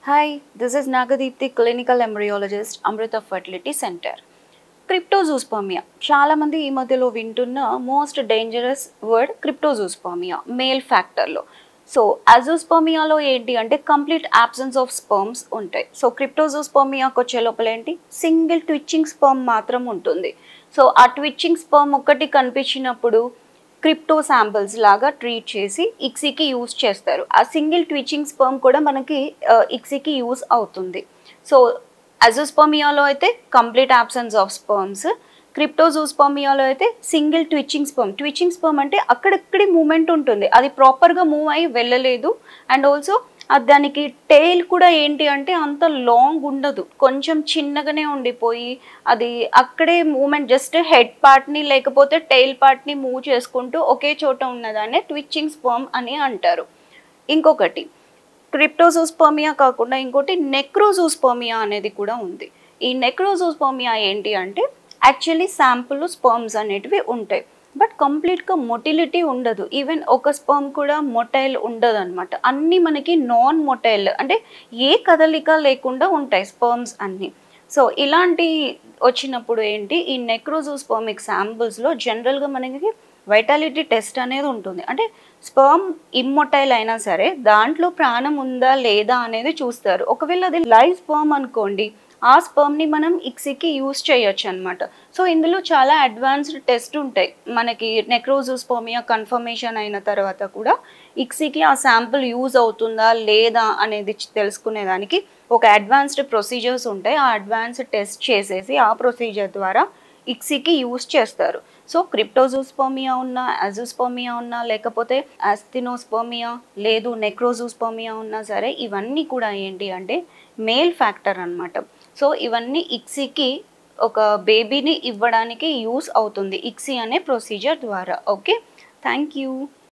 Hi, this is Nagadipti, clinical embryologist, Amrita Fertility Center. క్రిప్టోజూస్పర్మియా చాలా మంది ఈ మధ్యలో వింటున్న most dangerous word cryptozoospermia male ఫ్యాక్టర్లో. సో అజూస్పర్మియాలో ఏంటి అంటే కంప్లీట్ absence ఆఫ్ స్పర్మ్స్ ఉంటాయి. సో క్రిప్టోజూస్పర్మియాకి వచ్చే లోపల ఏంటి సింగిల్ ట్విచ్చింగ్ స్పర్మ్ మాత్రం ఉంటుంది. సో ఆ ట్విచ్చింగ్ స్పర్మ్ ఒక్కటి కనిపించినప్పుడు క్రిప్టో శాంపిల్స్ లాగా ట్రీట్ చేసి ఇక్సీకి యూజ్ చేస్తారు. ఆ సింగిల్ ట్విచ్చింగ్ స్పర్మ్ కూడా మనకి ఇక్సీకి యూజ్ అవుతుంది. సో అజోస్పర్మియాలో అయితే కంప్లీట్ absence ఆఫ్ స్పర్మ్స్, క్రిప్టోజూస్పర్మియాలో అయితే సింగిల్ ట్విచ్చింగ్ స్పర్మ్ అంటే అక్కడక్కడి మూమెంట్ ఉంటుంది, అది ప్రాపర్గా మూవ్ అయ్యి వెళ్ళలేదు. అండ్ ఆల్సో దానికి టెయిల్ కూడా ఏంటి అంటే అంత లాంగ్ ఉండదు, కొంచెం చిన్నగానే ఉండిపోయి అది అక్కడే మూమెంట్ జస్ట్ హెడ్ పార్ట్ని లేకపోతే టెయిల్ పార్ట్ని మూవ్ చేసుకుంటూ ఒకే చోట ఉన్నదాన్ని ట్విచ్చింగ్ స్పర్మ్ అని అంటారు. ఇంకొకటి క్రిప్టోజూస్పర్మియా కాకుండా ఇంకోటి నెక్రోజూస్పర్మియా అనేది కూడా ఉంది. ఈ నెక్రోజూస్పర్మియా ఏంటి అంటే యాక్చువల్లీ శాంపుల్ స్పర్మ్స్ అనేటివి ఉంటాయి, బట్ కంప్లీట్గా మొటిలిటీ ఉండదు. ఈవెన్ ఒక స్పర్మ్ కూడా మొటైల్ ఉండదు అనమాట. అన్నీ మనకి నాన్ మొటైల్ అంటే ఏ కదలిక లేకుండా ఉంటాయి స్పర్మ్స్ అన్నీ. సో ఇలాంటి వచ్చినప్పుడు ఏంటి ఈ నెక్రోజూస్పర్మిక్ శాంపుల్స్లో జనరల్గా మనకి వైటాలిటీ టెస్ట్ అనేది ఉంటుంది. అంటే స్పర్మ్ ఇమ్మొటైల్ అయినా సరే దాంట్లో ప్రాణం ఉందా లేదా అనేది చూస్తారు. ఒకవేళ అది లైవ్ స్పర్మ్ అనుకోండి, ఆ స్పర్మ్ని మనం ఇక్సీకి యూజ్ చేయొచ్చు అనమాట. సో ఇందులో చాలా అడ్వాన్స్డ్ టెస్ట్ ఉంటాయి. మనకి నెక్రోజూస్పర్మియా కన్ఫర్మేషన్ అయిన తర్వాత కూడా ఇక్సీకి ఆ శాంపుల్ యూజ్ అవుతుందా లేదా అనేది తెలుసుకునేదానికి ఒక అడ్వాన్స్డ్ ప్రొసీజర్స్ ఉంటాయి. ఆ అడ్వాన్స్డ్ టెస్ట్ చేసేసి ఆ ప్రొసీజర్ ద్వారా ఇక్సీకి యూజ్ చేస్తారు. సో క్రిప్టోజూస్పర్మియా ఉన్నా, అజూస్పర్మియా ఉన్నా, లేకపోతే ఆస్థెనోస్పర్మియా లేదు నెక్రోజూస్పర్మియా ఉన్నా సరే ఇవన్నీ కూడా ఏంటి అంటే మేల్ ఫ్యాక్టర్ అన్నమాట. సో ఇవన్నీ ఇక్సీకి ఒక బేబీని ఇవ్వడానికి యూజ్ అవుతుంది ఇక్సీ అనే ప్రొసీజర్ ద్వారా. Okay, thank you.